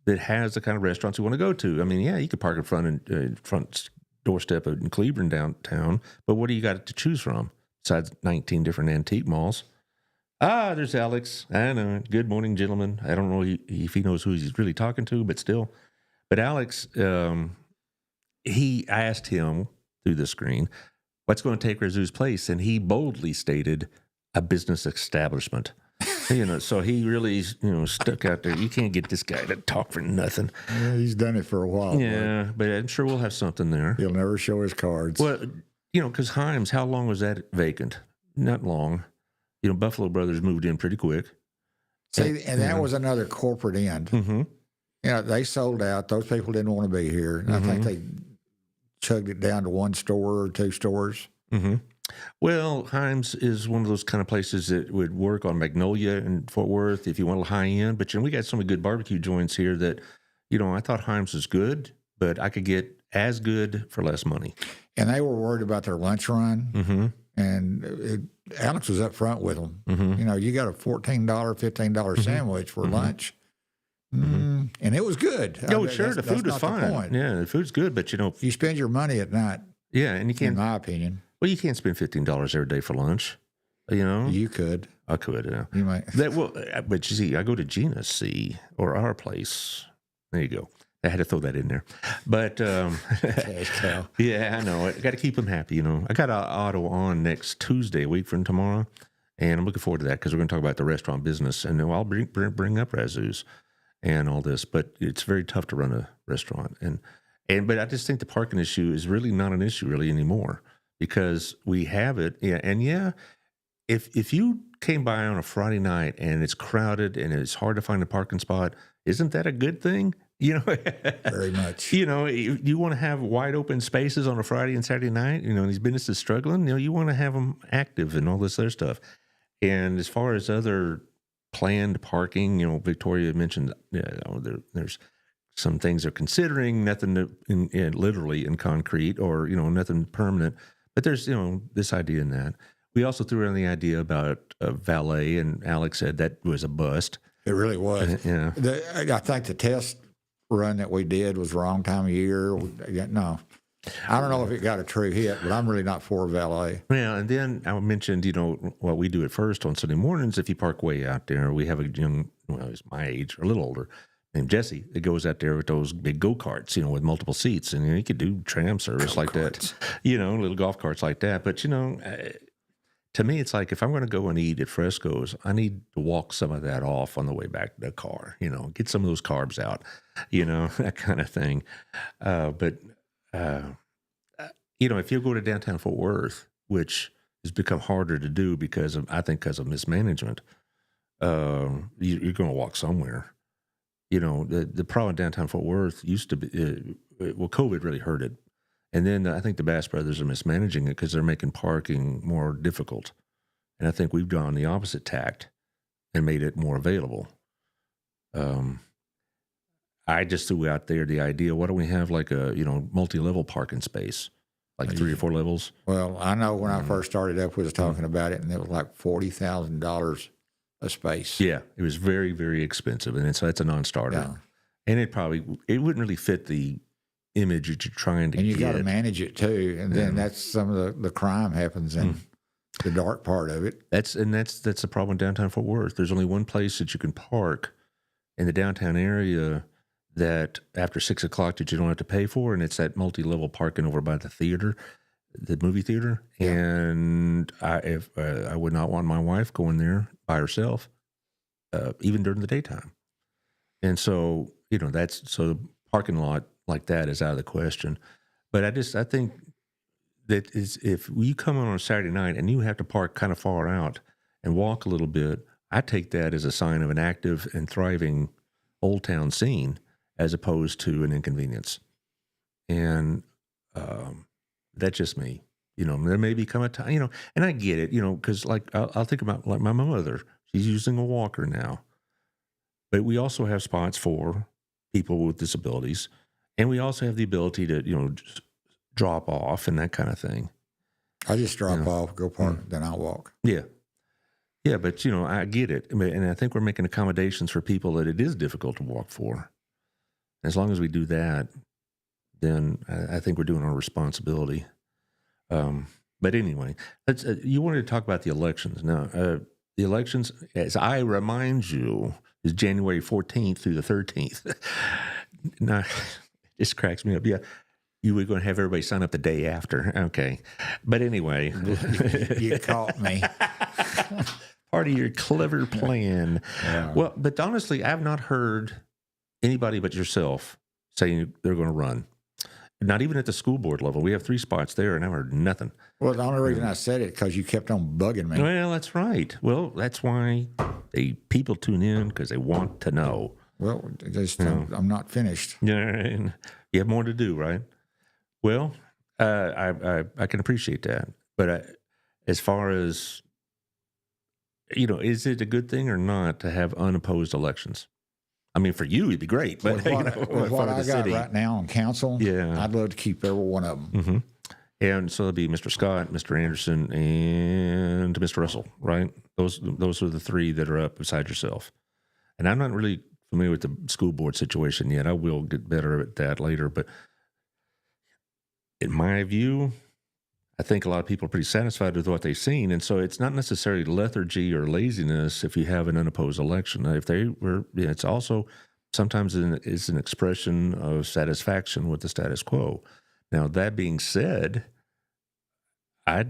that has the kind of restaurants you want to go to. I mean, yeah, you could park in front doorstep in Cleveland downtown, but what do you got to choose from besides 19 different antique malls? There's Alex. I know. Good morning, gentlemen. I don't know if he knows who he's really talking to, but still. But Alex, I asked him through the screen, what's going to take Razzo's place? And he boldly stated a business establishment. So he really, stuck out there. You can't get this guy to talk for nothing. Yeah, he's done it for a while. Yeah, but I'm sure we'll have something there. He'll never show his cards. Well, because Himes, how long was that vacant? Not long. Buffalo Brothers moved in pretty quick. See, and that was another corporate end. Mm-hmm. They sold out. Those people didn't want to be here. Mm-hmm. I think they chugged it down to 1 store or 2 stores. Mm-hmm. Well, Himes is one of those kind of places that would work on Magnolia and Fort Worth if you want a high end. But we got some good barbecue joints here that, I thought Himes was good, but I could get as good for less money. And they were worried about their lunch run. Mm-hmm. And Alex was up front with them. Mm-hmm. You got a $14, $15 sandwich for lunch. Mm-hmm. And it was good. Sure. The food was fine. Yeah, the food's good, but you spend your money at night. Yeah, and you can't. In my opinion. Well, you can't spend $15 every day for lunch. You could. I could. Yeah. You might. But you see, I go to Gina's, or our place. There you go. I had to throw that in there. But yeah, I know. I got to keep them happy. I got an auto on next Tuesday, a week from tomorrow, and I'm looking forward to that because we're going to talk about the restaurant business, and I'll bring up Razzo's and all this. But it's very tough to run a restaurant, but I just think the parking issue is really not an issue really anymore because we have it. Yeah, and yeah, if you came by on a Friday night and it's crowded and it's hard to find a parking spot, isn't that a good thing? Very much. You want to have wide open spaces on a Friday and Saturday night. And these businesses struggling. You want to have them active and all this other stuff. And as far as other planned parking, Victoria mentioned there's some things they're considering. Nothing literally in concrete or nothing permanent. But there's this idea in that. We also threw around the idea about valet, and Alex said that was a bust. It really was. Yeah. I think the test run that we did was the wrong time of year. No. I don't know if it got a true hit, but I'm really not for valet. Yeah, and then I mentioned, what we do at first on Sunday mornings, if you park way out there, we have a young, he's my age or a little older, named Jesse, that goes out there with those big go-karts, with multiple seats. And he could do tram service like that, little golf carts like that. But, to me, it's like if I'm going to go and eat at Fresco's, I need to walk some of that off on the way back to the car, get some of those carbs out, that kind of thing. If you go to downtown Fort Worth, which has become harder to do because of mismanagement, you're going to walk somewhere. The problem in downtown Fort Worth used to be, COVID really hurt it. And then I think the Bass Brothers are mismanaging it because they're making parking more difficult. And I think we've gone the opposite tact and made it more available. I just threw out there the idea, why don't we have like a, multi-level parking space, like 3 or 4 levels? Well, I know when I first started up, we was talking about it, and it was like $40,000 a space. Yeah, it was very, very expensive, and so that's a non-starter. Yeah. And it wouldn't really fit the image that you're trying to get. And you got to manage it too, and then that's some of the crime happens in the dark part of it. That's the problem in downtown Fort Worth. There's only one place that you can park in the downtown area that after 6 o'clock that you don't have to pay for, and it's that multi-level parking over by the theater, the movie theater. Yeah. And I would not want my wife going there by herself, even during the daytime. And so, so the parking lot like that is out of the question. But I think that if you come on a Saturday night and you have to park kind of far out and walk a little bit, I take that as a sign of an active and thriving Old Town scene, as opposed to an inconvenience. And that's just me. There may become a time, and I get it, because like I'll think about like my mother. She's using a walker now. But we also have spots for people with disabilities. And we also have the ability to, just drop off and that kind of thing. I just drop off, go park, then I'll walk. Yeah. Yeah, but, I get it. And I think we're making accommodations for people that it is difficult to walk for. As long as we do that, then I think we're doing our responsibility. But anyway, you wanted to talk about the elections. Now, the elections, as I remind you, is January 14th through the 13th. Now, this cracks me up. Yeah, you were going to have everybody sign up the day after. Okay. But anyway. You caught me. Part of your clever plan. Yeah. Well, but honestly, I've not heard anybody but yourself saying they're going to run. Not even at the school board level. We have 3 spots there, and I've heard nothing. Well, the only reason I said it because you kept on bugging me. Well, that's right. Well, that's why people tune in, because they want to know. Well, I'm not finished. Yeah, and you have more to do, right? Well, I can appreciate that. But as far as, is it a good thing or not to have unopposed elections? I mean, for you, it'd be great. But with what I got right now on council, I'd love to keep every one of them. Mm-hmm. And so it'd be Mr. Scott, Mr. Anderson, and Mr. Russell, right? Those are the 3 that are up beside yourself. And I'm not really familiar with the school board situation yet. I will get better at that later. But in my view, I think a lot of people are pretty satisfied with what they've seen. And so it's not necessarily lethargy or laziness if you have an unopposed election. If they were, it's also sometimes it's an expression of satisfaction with the status quo. Now, that being said, as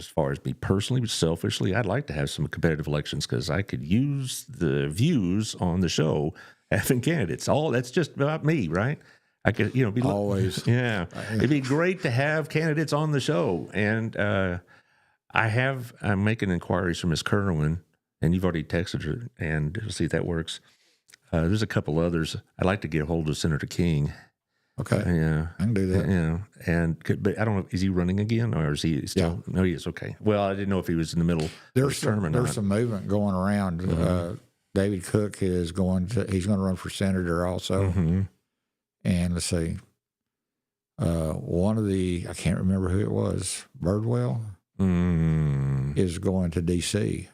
far as me personally, selfishly, I'd like to have some competitive elections because I could use the views on the show having candidates. That's just about me, right? I could, be always. Yeah, it'd be great to have candidates on the show, and I'm making inquiries from Ms. Kerwin, and you've already texted her, and we'll see if that works. There's a couple others. I'd like to get a hold of Senator King. Okay. Yeah, I can do that. Yeah, but I don't know. Is he running again, or is he still? Yeah. No, he is. Okay. Well, I didn't know if he was in the middle of his term or not. There's some movement going around. Mm-hmm. David Cook he's going to run for senator also. Mm-hmm. And let's see, one of I can't remember who it was, Birdwell, is going to D.C.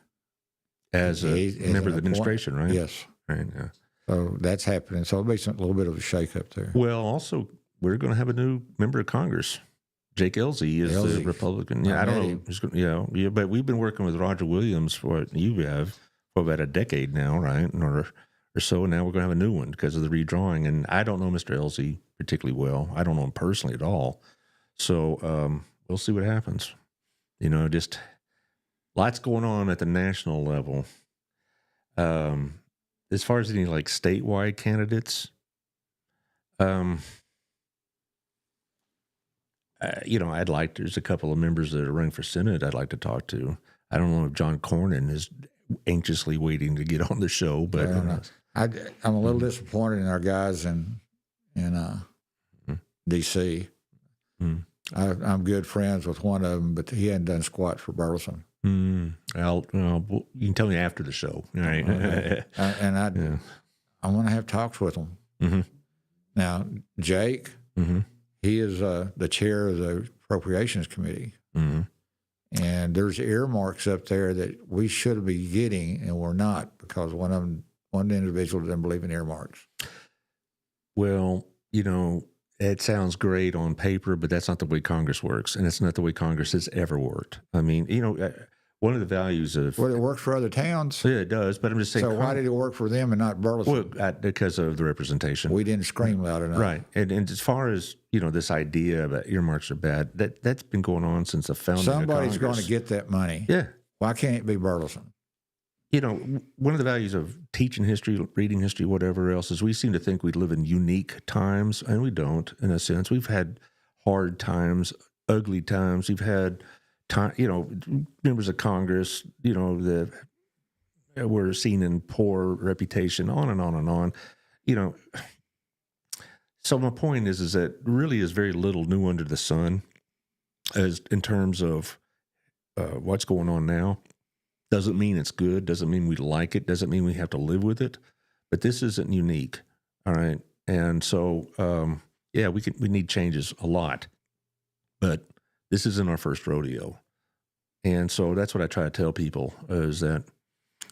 as a member of the administration, right? Yes. Right, yeah. So that's happening. So it'll be a little bit of a shakeup there. Well, also, we're going to have a new member of Congress. Jake Ellzey is the Republican. Yeah, I don't know. Yeah, but we've been working with Roger Williams for about a decade now, right? Or so. Now we're going to have a new one because of the redrawing. And I don't know Mr. Ellzey particularly well. I don't know him personally at all. So we'll see what happens. Just lots going on at the national level. As far as any like statewide candidates, there's a couple of members that are running for Senate I'd like to talk to. I don't know if John Cornyn is anxiously waiting to get on the show, but I'm a little disappointed in our guys in D.C. I'm good friends with one of them, but he hadn't done squat for Burleson. You can tell me after the show, all right? Okay. I want to have talks with him. Mm-hmm. Now, Jake, mm-hmm. he is the chair of the Appropriations Committee. Mm-hmm. And there's earmarks up there that we should be getting, and we're not because one individual doesn't believe in earmarks. Well, it sounds great on paper, but that's not the way Congress works, and it's not the way Congress has ever worked. I mean, one of the values of... Well, it works for other towns. Yeah, it does, but I'm just saying... So why did it work for them and not Burleson? Well, because of the representation. We didn't scream loud enough. Right. And as far as, this idea about earmarks are bad, that's been going on since the founding of Congress. Somebody's going to get that money. Yeah. Why can't it be Burleson? One of the values of teaching history, reading history, whatever else, is we seem to think we live in unique times, and we don't, in a sense. We've had hard times, ugly times. We've had, members of Congress, that were seen in poor reputation, on and on and on. So my point is that really is very little new under the sun as in terms of what's going on now. Doesn't mean it's good, doesn't mean we like it, doesn't mean we have to live with it, but this isn't unique, all right? And so, we need changes a lot, but this isn't our first rodeo. And so that's what I try to tell people is that...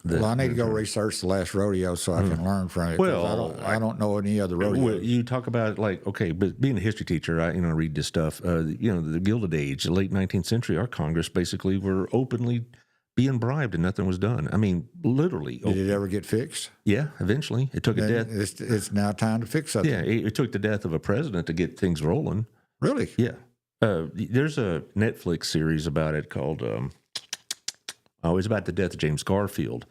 I need to go research the last rodeo so I can learn from it. Well, I don't know any other rodeo. You talk about but being a history teacher, I read this stuff. The Gilded Age, the late 19th century, our Congress basically were openly being bribed and nothing was done. I mean, literally. Did it ever get fixed? Yeah, eventually. It took a death. It's now time to fix something. Yeah, it took the death of a president to get things rolling. Really? Yeah. There's a Netflix series about it called, it's about the death of James Garfield.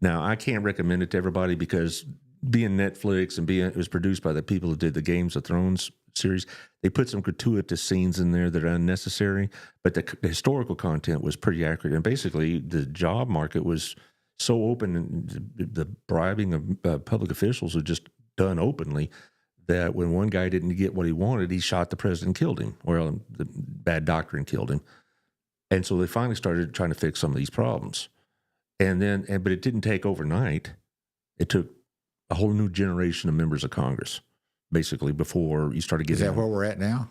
Now, I can't recommend it to everybody because being Netflix and it was produced by the people who did the Games of Thrones series, they put some gratuitous scenes in there that are unnecessary, but the historical content was pretty accurate. And basically, the job market was so open, and the bribing of public officials was just done openly, that when one guy didn't get what he wanted, he shot the president, killed him, or the bad doctrine killed him. And so they finally started trying to fix some of these problems. But it didn't take overnight. It took a whole new generation of members of Congress, basically, before you started getting... Is that where we're at now?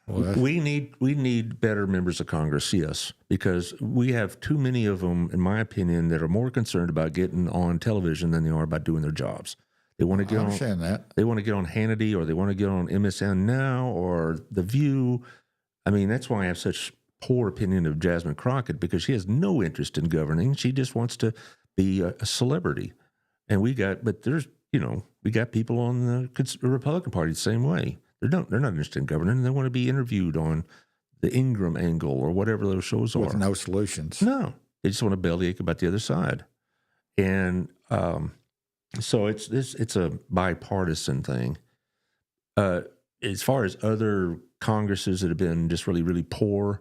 We need better members of Congress, yes, because we have too many of them, in my opinion, that are more concerned about getting on television than they are about doing their jobs. They want to get understand that. They want to get on Hannity, or they want to get on MSN Now or The View. I mean, that's why I have such poor opinion of Jasmine Crockett, because she has no interest in governing. She just wants to be a celebrity. And we got people on the Republican Party the same way. They're not interested in governing. They want to be interviewed on the Ingram Angle or whatever those shows are. With no solutions. No, they just want to bellyache about the other side. And so it's a bipartisan thing. As far as other Congresses that have been just really, really poor,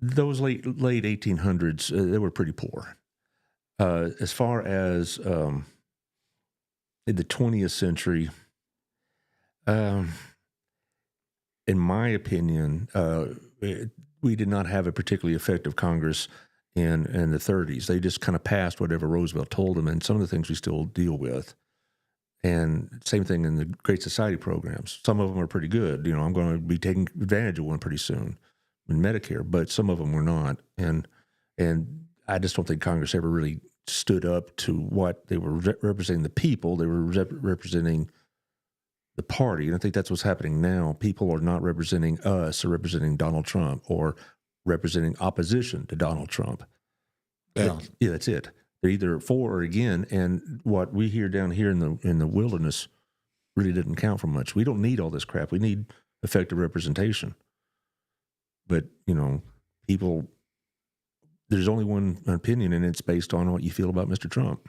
those late 1800s, they were pretty poor. As far as in the 20th century, in my opinion, we did not have a particularly effective Congress in the 30s. They just kind of passed whatever Roosevelt told them, and some of the things we still deal with. And same thing in the Great Society programs. Some of them are pretty good. I'm going to be taking advantage of one pretty soon in Medicare, but some of them were not. And I just don't think Congress ever really stood up to what they were representing the people. They were representing the party. And I think that's what's happening now. People are not representing us or representing Donald Trump or representing opposition to Donald Trump. Yeah. That's it. They're either for or again. And what we hear down here in the wilderness really didn't count for much. We don't need all this crap. We need effective representation. But, people, there's only one opinion, and it's based on what you feel about Mr. Trump.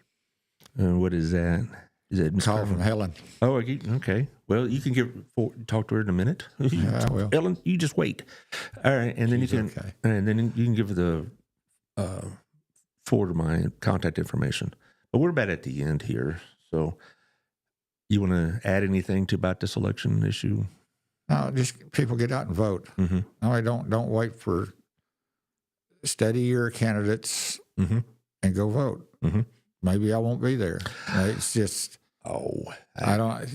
What is that? Is that Ms. Call Carmen? from Helen. Oh, okay. Well, you can talk to her in a minute. Yeah, I will. Ellen, you just wait. All right, and then She's you can, okay. and then you can give the forward my contact information. But we're about at the end here, so you want to add anything about this election issue? No, just people get out and vote. Mm-hmm. No, don't wait for study your candidates Mm-hmm. and go vote. Mm-hmm. Maybe I won't be there. It's just I don't.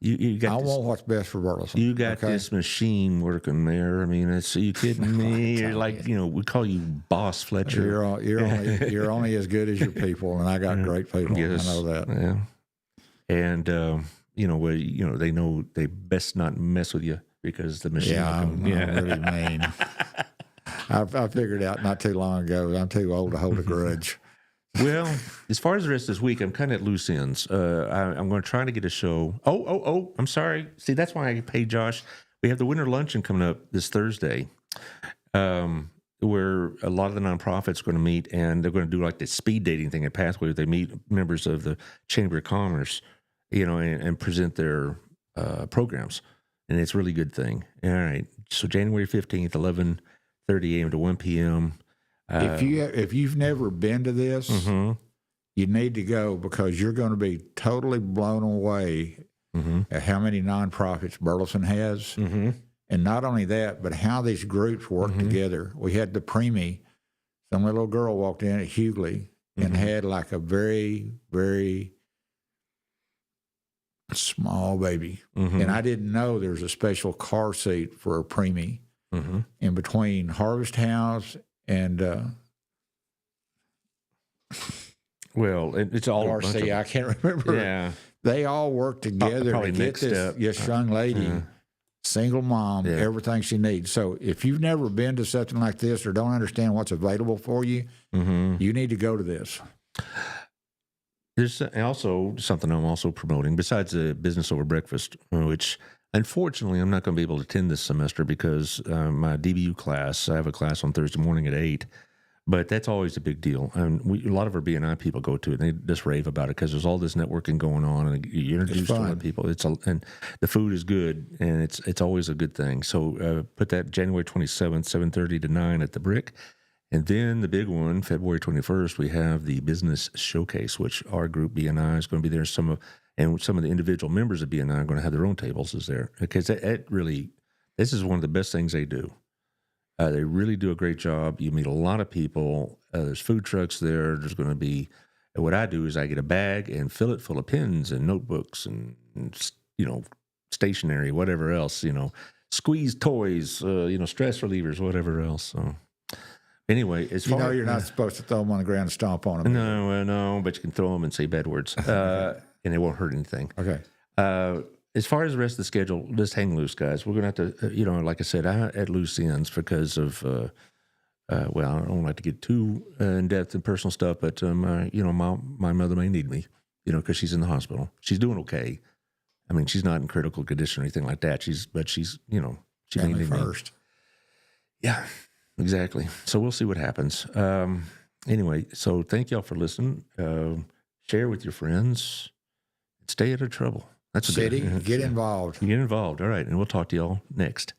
You got I this, want what's best for Burleson. you got this machine working there. I mean, are you kidding me? You're like, we call you Boss Fletcher. You're only as good as your people, and I got great people. Yes. I know that. Yeah. And they know they best not mess with you because the machine. Yeah, I'm really mean. I figured out not too long ago. I'm too old to hold a grudge. Well, as far as the rest of this week, I'm kind of at loose ends. I'm going to try to get a show. Oh, I'm sorry. See, that's why I pay Josh. We have the winter luncheon coming up this Thursday, where a lot of the nonprofits are going to meet, and they're going to do like the speed dating thing at Pathway. They meet members of the Chamber of Commerce, and present their programs, and it's a really good thing. All right, so January 15th, 11:30 a.m. to 1 p.m. If you've never been to this, Mm-hmm. you need to go because you're going to be totally blown away at how many nonprofits Burleson has. Mm-hmm. And not only that, but how these groups work together. We had the preemie. Some little girl walked in at Hughley and had like a very, very small baby. And I didn't know there was a special car seat for a preemie in between Harvest House and Well, it's all a bunch RC. of- I can't remember. Yeah. They all work together Probably to get next this step. young lady, single mom, Yeah. everything she needs. So if you've never been to something like this or don't understand what's available for you, you need to go to this. There's also something I'm also promoting besides the Business Over Breakfast, which unfortunately I'm not going to be able to attend this semester because my DBU class, I have a class on Thursday morning at 8, but that's always a big deal. And a lot of our BNI people go to it and they just rave about it because there's all this networking going on and you introduce to a lot of people. And the food is good and it's always a good thing. So put that January 27th, 7:30 to 9 at the Brick. And then the big one, February 21st, we have the Business Showcase, which our group BNI is going to be there. Some of the individual members of BNI are going to have their own tables is there. Because this is one of the best things they do. They really do a great job. You meet a lot of people. There's food trucks there. There's going to be, what I do is I get a bag and fill it full of pens and notebooks and stationery, whatever else, squeeze toys, stress relievers, whatever else. So. Anyway, as far You're not supposed to throw them on the ground and stomp on them. No, but you can throw them and say bad words, and it won't hurt anything. Okay. As far as the rest of the schedule, just hang loose, guys. We're going to have to, like I said, I'm at loose ends because of, I don't like to get too in depth in personal stuff, but my mother may need me, because she's in the hospital. She's doing okay. I mean, she's not in critical condition or anything like that. She's she may Family need me. first. Yeah. Exactly. So we'll see what happens. Anyway, so thank y'all for listening. Share with your friends. Stay out of trouble. That's City, get involved. Get involved. All right. And we'll talk to y'all next.